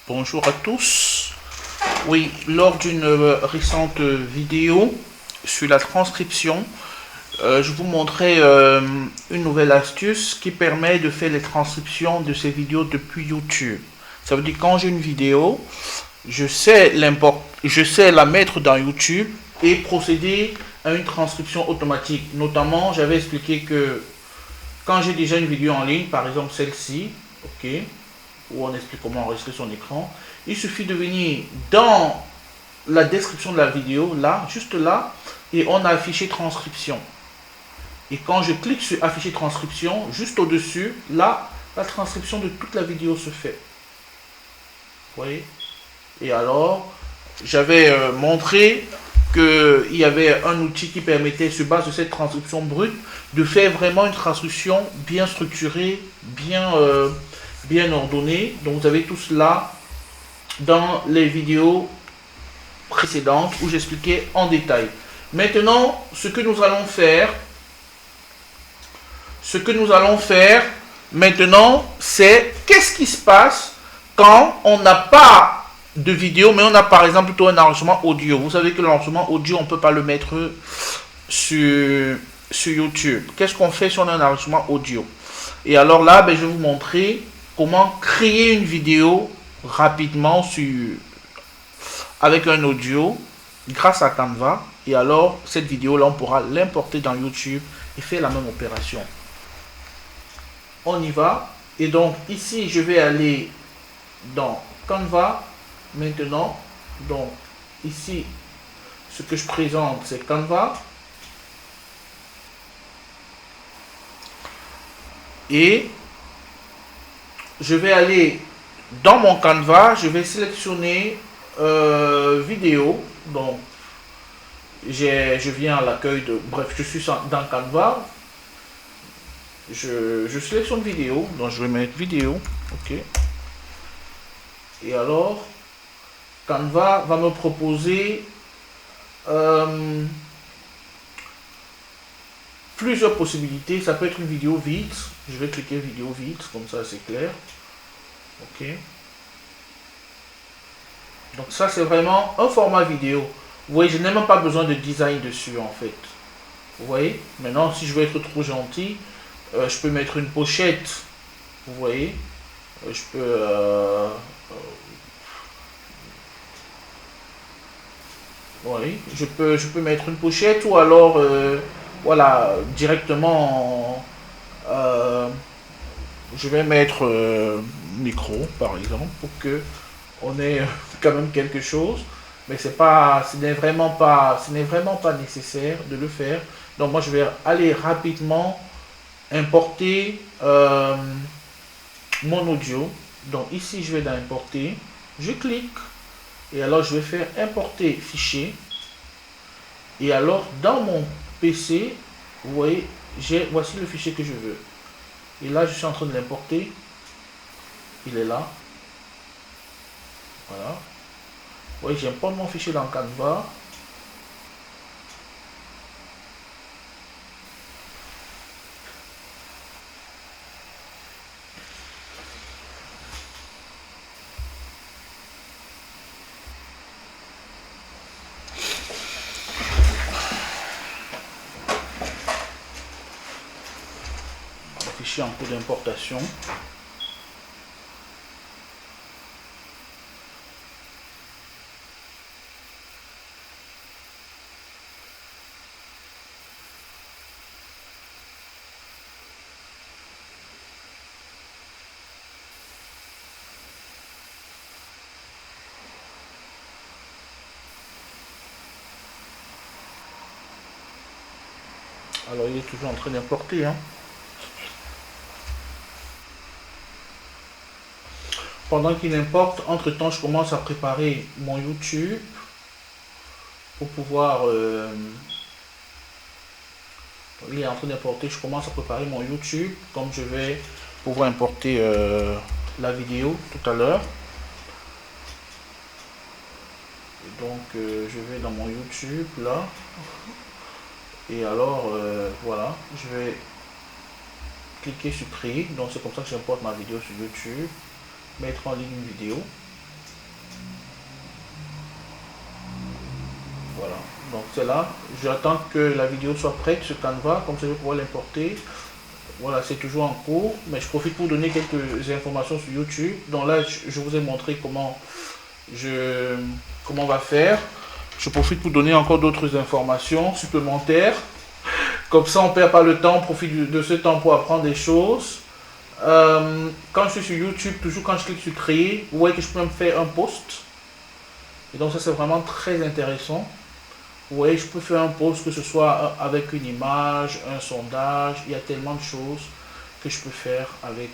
Bonjour à tous. Oui, lors d'une récente vidéo sur la transcription, je vous montrais une nouvelle astuce qui permet de faire les transcriptions de ces vidéos depuis YouTube. Ça veut dire quand j'ai une vidéo, je sais la mettre dans YouTube et procéder à une transcription automatique. Notamment, j'avais expliqué que quand j'ai déjà une vidéo en ligne, par exemple celle-ci, ok, où on explique comment enregistrer son écran, il suffit de venir dans la description de la vidéo, là, juste là, et on a affiché transcription. Et quand je clique sur afficher transcription, juste au-dessus, là, la transcription de toute la vidéo se fait. Vous voyez? Et alors, j'avais montré qu'il y avait un outil qui permettait, sur base de cette transcription brute, de faire vraiment une transcription bien structurée, bien ordonnée. Donc vous avez tout cela dans les vidéos précédentes où j'expliquais en détail. Maintenant, ce que nous allons faire maintenant, c'est qu'est-ce qui se passe quand on n'a pas de vidéo, mais on a par exemple plutôt un enregistrement audio. Vous savez que l'enregistrement audio, on ne peut pas le mettre sur YouTube. Qu'est-ce qu'on fait si on a un enregistrement audio? Et alors là, je vais vous montrer comment créer une vidéo rapidement avec un audio grâce à Canva. Et alors, cette vidéo-là, on pourra l'importer dans YouTube et faire la même opération. On y va. Et donc, ici, je vais aller dans Canva. Maintenant, donc, ici, ce que je présente, c'est Canva. Et je vais aller dans mon Canva, je vais sélectionner vidéo. Donc, je viens à l'accueil de... Bref, je suis dans Canva. Je sélectionne vidéo. Donc, je vais mettre vidéo. OK. Et alors, Canva va me proposer plusieurs possibilités. Ça peut être une vidéo vide. Je vais cliquer vidéo vide, comme ça c'est clair. OK. Donc ça c'est vraiment un format vidéo. Vous voyez, je n'ai même pas besoin de design dessus en fait. Vous voyez. Maintenant, si je veux être trop gentil, je peux mettre une pochette. Vous voyez. Je peux... oui, je peux mettre une pochette ou alors... voilà, directement... je vais mettre micro par exemple pour que on ait quand même quelque chose, mais ce n'est vraiment pas nécessaire de le faire. Donc moi je vais aller rapidement importer mon audio. Donc ici je vais dans importer, je clique et alors je vais faire importer fichier. Et alors dans mon PC, vous voyez, voici le fichier que je veux. Et là, je suis en train de l'importer. Il est là. Voilà. Vous voyez, j'importe mon fichier dans Canva. Le fichier en cours d'importation. Alors, il est toujours en train d'importer. Pendant qu'il importe, entre-temps, je commence à préparer mon YouTube pour pouvoir... il est en train d'importer, je commence à préparer mon YouTube comme je vais pouvoir importer la vidéo tout à l'heure. Donc, je vais dans mon YouTube, là. Et alors, voilà, je vais cliquer sur créer. Donc, c'est comme ça que j'importe ma vidéo sur YouTube. Mettre en ligne une vidéo. Voilà, donc c'est là. J'attends que la vidéo soit prête sur Canva, comme ça je vais pouvoir l'importer. Voilà, c'est toujours en cours, mais je profite pour donner quelques informations sur YouTube. Donc là, je vous ai montré comment on va faire. Je profite pour donner encore d'autres informations supplémentaires. Comme ça, on ne perd pas le temps, on profite de ce temps pour apprendre des choses. Quand je suis sur YouTube, toujours quand je clique sur créer, vous voyez que je peux même faire un post. Et donc ça, c'est vraiment très intéressant. Vous voyez, je peux faire un post, que ce soit avec une image, un sondage. Il y a tellement de choses que je peux faire avec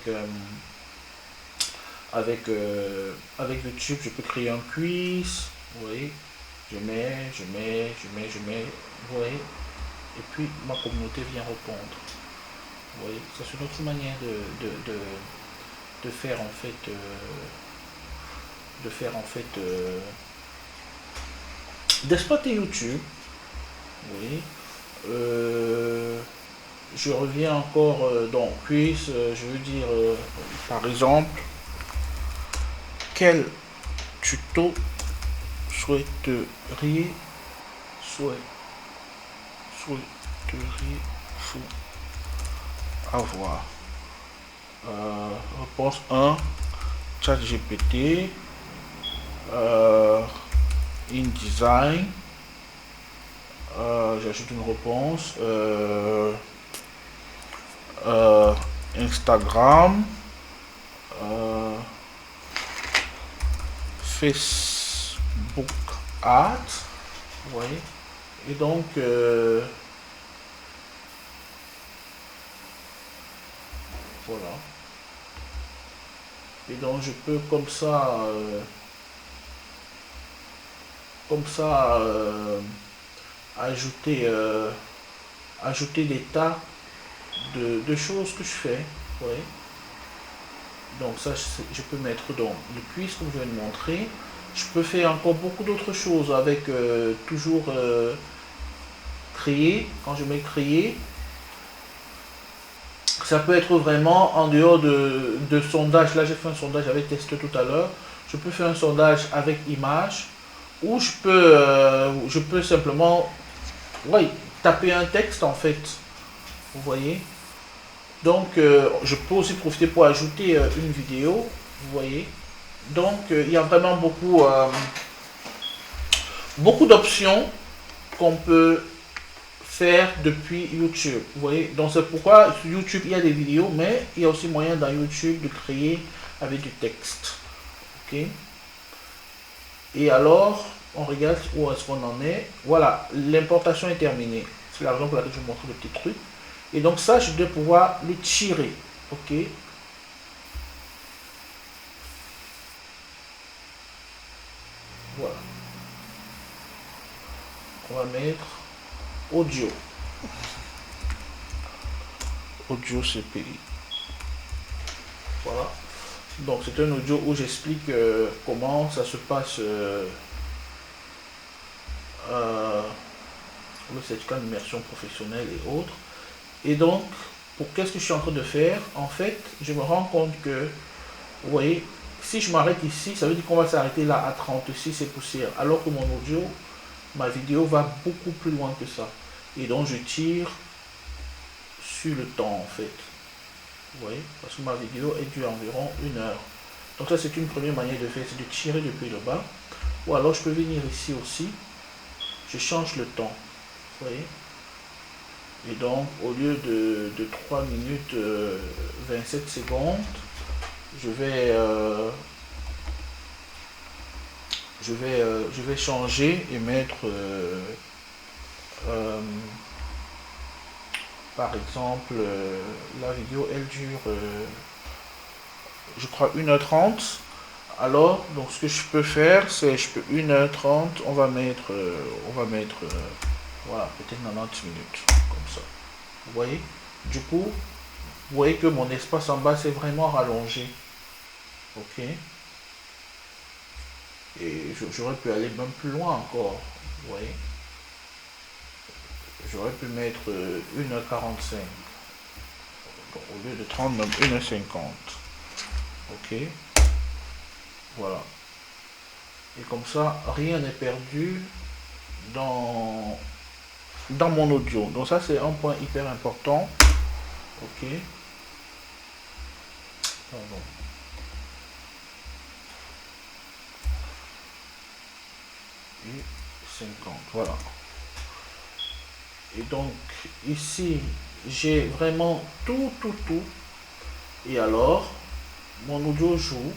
YouTube. Je peux créer un quiz. Vous voyez, je mets. Vous voyez, et puis ma communauté vient répondre. Vous voyez, ça c'est une autre manière de faire en fait, d'exploiter YouTube. Oui. Je reviens encore dans quiz. Je veux dire, par exemple, quel tuto souhaiteriez-vous avoir? Réponse 1, ChatGPT, InDesign. J'ajoute une réponse. Instagram, Facebook Ads. Vous voyez. Et donc voilà. Et donc je peux comme ça ajouter des tas de choses que je fais. Vous voyez. Donc ça, je peux mettre dans le quiz comme je viens de montrer. Je peux faire encore beaucoup d'autres choses avec toujours créer. Quand je mets créer, ça peut être vraiment en dehors de sondage. Là j'ai fait un sondage avec testé tout à l'heure. Je peux faire un sondage avec image, ou je peux simplement taper un texte en fait. Vous voyez. Donc je peux aussi profiter pour ajouter une vidéo. Vous voyez. Donc il y a vraiment beaucoup d'options qu'on peut faire depuis YouTube. Vous voyez, donc c'est pourquoi sur YouTube il y a des vidéos, mais il y a aussi moyen dans YouTube de créer avec du texte. Ok. Et alors, on regarde où est-ce qu'on en est. Voilà, l'importation est terminée. C'est la raison pour laquelle je vous montre le petit truc. Et donc ça, je dois pouvoir le tirer. Ok. Voilà. On va mettre audio. Audio CPI. Voilà. Donc c'est un audio où j'explique comment ça se passe le certificat d'immersion professionnelle et autres. Et donc, qu'est-ce que je suis en train de faire? En fait, je me rends compte que, vous voyez, si je m'arrête ici, ça veut dire qu'on va s'arrêter là à 36 et poussières. Alors que mon audio, ma vidéo va beaucoup plus loin que ça. Et donc je tire sur le temps en fait. Vous voyez, parce que ma vidéo est dure environ 1 heure. Donc ça c'est une première manière de faire, c'est de tirer depuis le bas. Ou alors je peux venir ici aussi, je change le temps. Vous voyez. Et donc au lieu de 3 minutes 27 secondes, je vais changer et mettre par exemple la vidéo elle dure je crois 1h30. Alors donc ce que je peux faire c'est 1h30, on va mettre voilà, peut-être 90 minutes comme ça. Vous voyez, du coup vous voyez que mon espace en bas c'est vraiment rallongé. Ok. Et j'aurais pu aller même plus loin encore. Vous voyez. J'aurais pu mettre 1h45. Bon, au lieu de 30, même 1h50. Ok. Voilà. Et comme ça, rien n'est perdu dans mon audio. Donc ça c'est un point hyper important. Ok. Pardon. Et 50, voilà. Et donc ici j'ai vraiment tout. Et alors mon audio joue.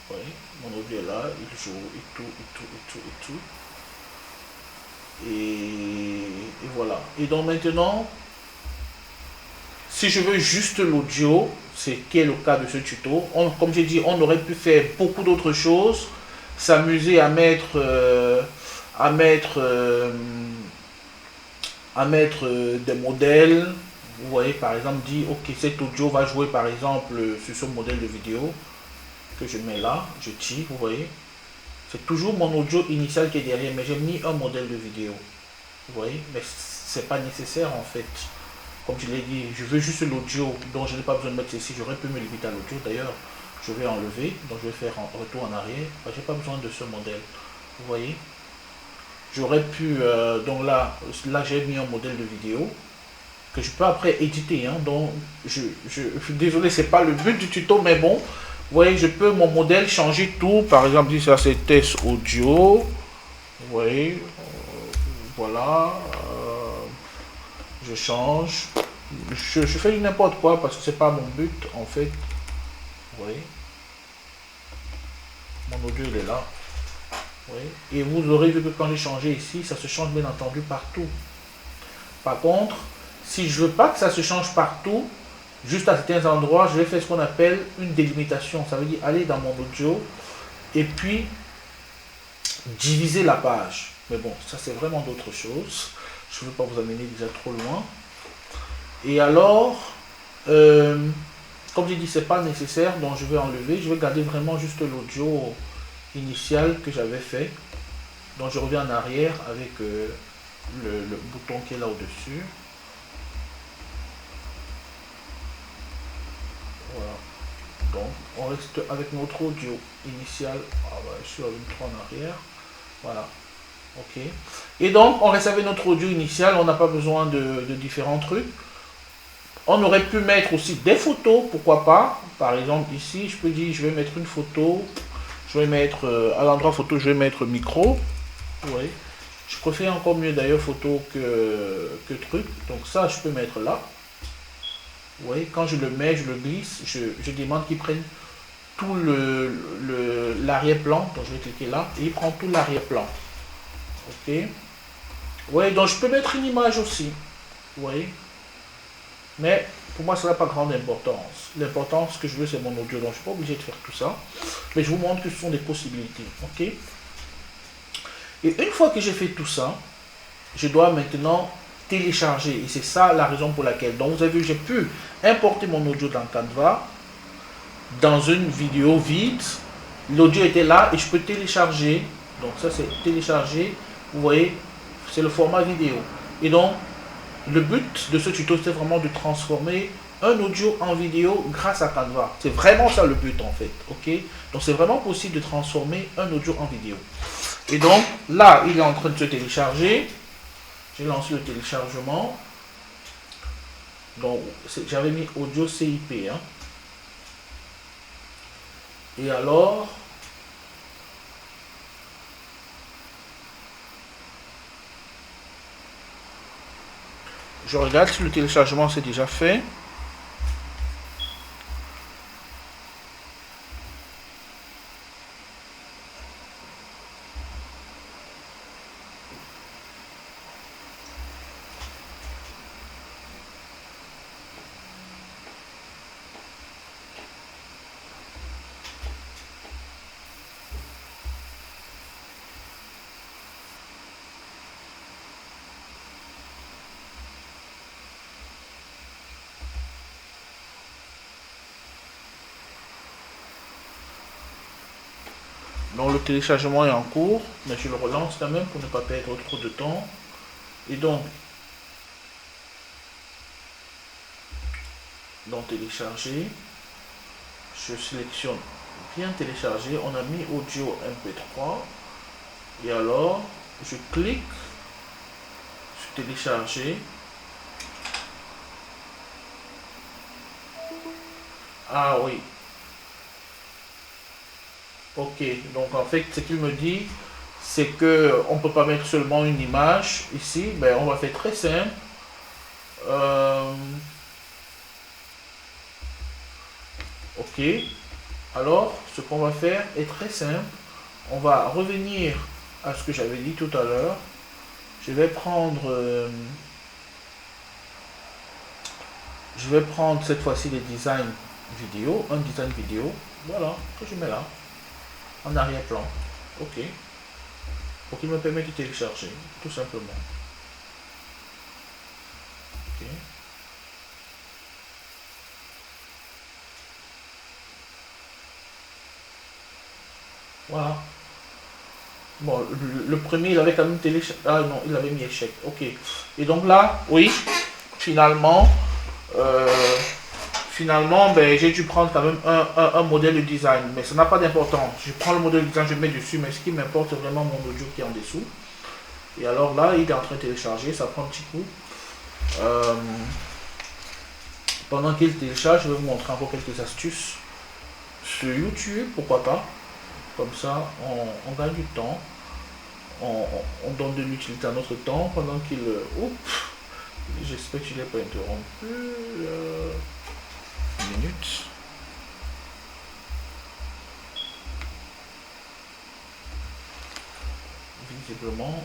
Oui, mon audio est là, il joue et tout. Et voilà. Et donc maintenant, si je veux juste l'audio, c'est qui est le cas de ce tuto, comme j'ai dit, on aurait pu faire beaucoup d'autres choses, s'amuser à mettre des modèles. Vous voyez, par exemple, dire ok, cet audio va jouer par exemple sur ce modèle de vidéo que je mets là, je tire, vous voyez. C'est toujours mon audio initial qui est derrière, mais j'ai mis un modèle de vidéo. Vous voyez, mais c'est pas nécessaire en fait. Comme je l'ai dit, je veux juste l'audio, donc je n'ai pas besoin de mettre ceci. J'aurais pu me limiter à l'audio. D'ailleurs, je vais enlever, donc je vais faire un retour en arrière. J'ai pas besoin de ce modèle. Vous voyez, j'aurais pu, donc là j'ai mis un modèle de vidéo que je peux après éditer. Hein, donc je suis désolé, c'est pas le but du tuto, mais bon. Vous voyez, je peux mon modèle changer tout. Par exemple, si ça c'est test audio. Vous voyez, voilà. Je change. Je fais n'importe quoi parce que c'est pas mon but en fait. Vous voyez, mon audio il est là. Vous voyez, et vous aurez vu que quand j'ai changé ici, ça se change bien entendu partout. Par contre, si je veux pas que ça se change partout, juste à certains endroits, je vais faire ce qu'on appelle une délimitation. Ça veut dire aller dans mon audio et puis diviser la page. Mais bon, ça c'est vraiment d'autres choses. Je ne veux pas vous amener déjà trop loin. Et alors, comme j'ai dit, c'est pas nécessaire, donc je vais enlever. Je vais garder vraiment juste l'audio initial que j'avais fait. Donc je reviens en arrière avec le bouton qui est là au-dessus. Voilà. Donc on reste avec notre audio initial. Ah bah, je suis avec 3 en arrière. Voilà. Ok. Et donc on reste avec notre audio initial. On n'a pas besoin de différents trucs. On aurait pu mettre aussi des photos, pourquoi pas. Par exemple ici, je peux dire, je vais mettre une photo. Je vais mettre, à l'endroit photo, je vais mettre micro. Vous voyez. Je préfère encore mieux d'ailleurs photo que truc. Donc ça, je peux mettre là. Vous voyez, quand je le mets, je le glisse. Je demande qu'il prenne tout l'arrière-plan. Donc je vais cliquer là. Et il prend tout l'arrière-plan. Ok. Vous voyez, donc je peux mettre une image aussi. Vous voyez. Mais pour moi, ça n'a pas grande importance. L'importance que je veux, c'est mon audio. Donc, je ne suis pas obligé de faire tout ça. Mais je vous montre que ce sont des possibilités. Ok. Et une fois que j'ai fait tout ça, je dois maintenant télécharger. Et c'est ça la raison pour laquelle. Donc, vous avez vu, j'ai pu importer mon audio dans Canva, dans une vidéo vide. L'audio était là et je peux télécharger. Donc, ça, c'est télécharger. Vous voyez, c'est le format vidéo. Et donc, le but de ce tuto, c'est vraiment de transformer un audio en vidéo grâce à Canva. C'est vraiment ça le but en fait. Ok. Donc c'est vraiment possible de transformer un audio en vidéo. Et donc là, il est en train de se télécharger. J'ai lancé le téléchargement. Donc j'avais mis audio CIP. Hein. Et alors, je regarde si le téléchargement s'est déjà fait. Donc le téléchargement est en cours, mais je le relance quand même pour ne pas perdre trop de temps. Et donc, dans télécharger, je sélectionne bien télécharger. On a mis audio MP3. Et alors, je clique télécharger. Ah oui. Ok, donc en fait, ce qu'il me dit, c'est que on peut pas mettre seulement une image ici. Ben, on va faire très simple. Euh, ok. Alors, ce qu'on va faire est très simple. On va revenir à ce que j'avais dit tout à l'heure. Je vais prendre, cette fois-ci les designs vidéo, un design vidéo. Voilà, que je mets là, en arrière-plan. Ok. Pour qu'il me permette de télécharger, tout simplement. Ok. Voilà. Bon, le premier, il avait quand même téléchargé. Ah non, il avait mis échec. Ok. Et donc là, oui, finalement, ben, j'ai dû prendre quand même un modèle de design. Mais ça n'a pas d'importance. Je prends le modèle de design, je mets dessus, mais ce qui m'importe, c'est vraiment mon audio qui est en dessous. Et alors là, il est en train de télécharger, ça prend un petit coup. Pendant qu'il télécharge, je vais vous montrer encore quelques astuces sur YouTube, pourquoi pas. Comme ça, on gagne du temps. On donne de l'utilité à notre temps pendant qu'il... Oups, j'espère que je ne l'ai pas interrompu. Une minute. Visiblement,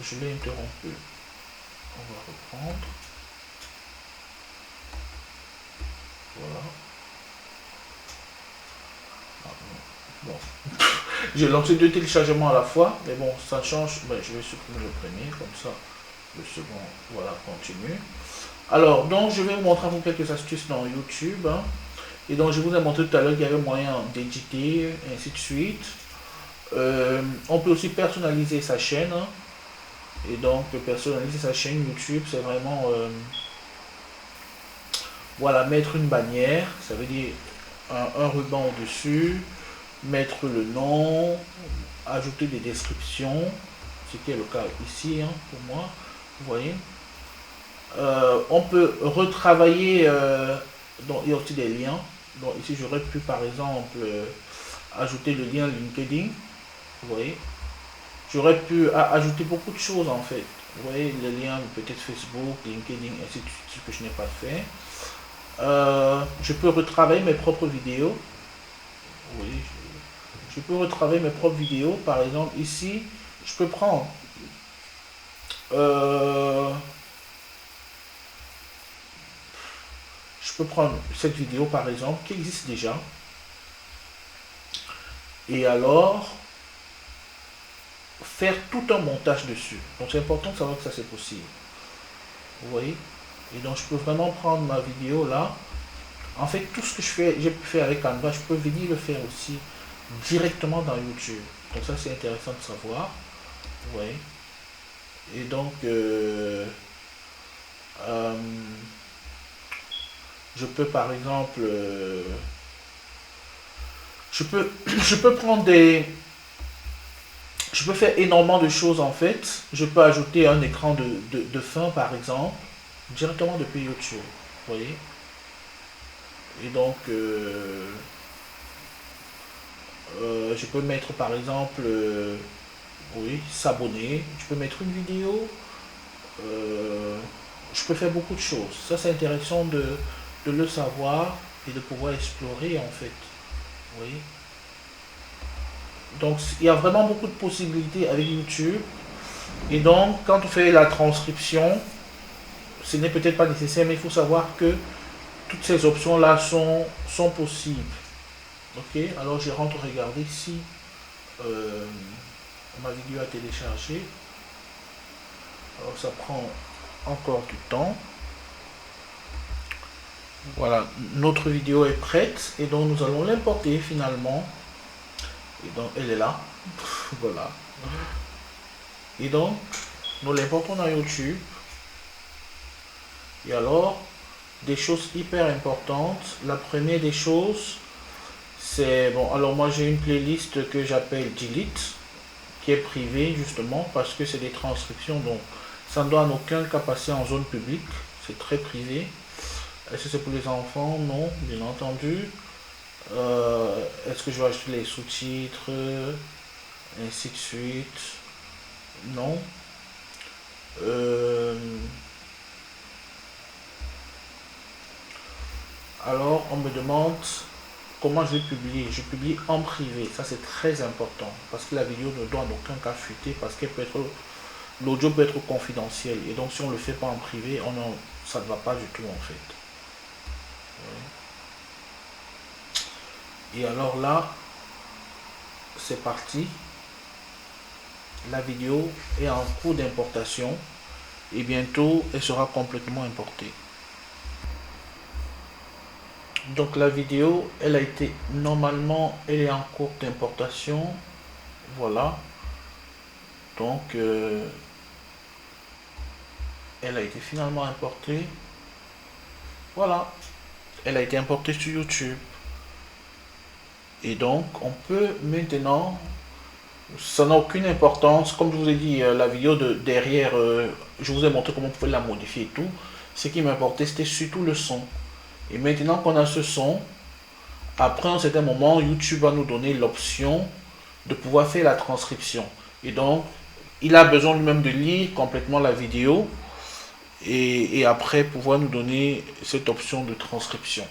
je l'ai interrompu. On va reprendre. Voilà. Ah, bon. J'ai lancé 2 téléchargements à la fois, mais bon, ça change. Ben, je vais supprimer le premier, comme ça, le second, voilà, continue. Alors, donc, je vais vous montrer quelques astuces dans YouTube. Hein. Et donc, je vous ai montré tout à l'heure qu'il y avait moyen d'éditer, ainsi de suite. On peut aussi personnaliser sa chaîne. Hein. Et donc, personnaliser sa chaîne YouTube, c'est vraiment... voilà, mettre une bannière, ça veut dire un ruban au-dessus, mettre le nom, ajouter des descriptions, ce qui est le cas ici, hein, pour moi, vous voyez. On peut retravailler, donc il y a aussi des liens. Donc ici j'aurais pu par exemple ajouter le lien LinkedIn, vous voyez. J'aurais pu ajouter beaucoup de choses en fait. Vous voyez, le lien peut-être Facebook, LinkedIn, ainsi de suite, ce que je n'ai pas fait. Je peux retravailler mes propres vidéos. Oui, je peux retravailler mes propres vidéos. Par exemple, ici, je peux prendre cette vidéo par exemple qui existe déjà. Et alors, faire tout un montage dessus. Donc c'est important de savoir que ça c'est possible. Vous voyez? Et donc je peux vraiment prendre ma vidéo là. En fait, tout ce que j'ai pu faire avec Canva, je peux venir le faire aussi directement dans YouTube. Donc ça c'est intéressant de savoir. Vous voyez? Et donc je peux par exemple je peux prendre des... Je peux faire énormément de choses en fait. Je peux ajouter un écran de fin par exemple, directement depuis YouTube. Vous voyez? Et donc, je peux mettre par exemple, oui, s'abonner. Je peux mettre une vidéo. Je peux faire beaucoup de choses. Ça, c'est intéressant de le savoir et de pouvoir explorer en fait. Vous voyez? Donc, il y a vraiment beaucoup de possibilités avec YouTube. Et donc, quand on fait la transcription, ce n'est peut-être pas nécessaire, mais il faut savoir que toutes ces options-là sont possibles. Ok, alors je rentre regarder si ma vidéo a téléchargé. Alors ça prend encore du temps. Voilà, notre vidéo est prête et donc nous allons l'importer finalement. Et donc elle est là. Voilà. Et donc nous l'importons dans YouTube. Et alors, des choses hyper importantes. La première des choses, c'est... Bon, alors moi j'ai une playlist que j'appelle Delete, qui est privée justement parce que c'est des transcriptions. Donc, Ça ne doit en aucun cas passer en zone publique. C'est très privé. Est-ce que c'est pour les enfants? Non, bien entendu. Est-ce que je vais acheter les sous-titres? Ainsi de suite. Non. Euh, alors, on me demande comment je vais publier. Je publie en privé. Ça, c'est très important. Parce que la vidéo ne doit en aucun cas fuiter. Parce qu'elle peut être... L'audio peut être confidentiel. Et donc, si on ne le fait pas en privé, ça ne va pas du tout, en fait. Et alors là, c'est parti. La vidéo est en cours d'importation. Et bientôt, elle sera complètement importée. Donc la vidéo, elle a été normalement, elle est en cours d'importation. Voilà. Donc elle a été finalement importée. Voilà. Elle a été importée sur YouTube. Et donc on peut maintenant, ça n'a aucune importance. Comme je vous ai dit, la vidéo de derrière, je vous ai montré comment on pouvait la modifier et tout. Ce qui m'importait, c'était surtout le son. Et maintenant qu'on a ce son, après un certain moment, YouTube va nous donner l'option de pouvoir faire la transcription. Et donc, il a besoin lui-même de lire complètement la vidéo et après pouvoir nous donner cette option de transcription.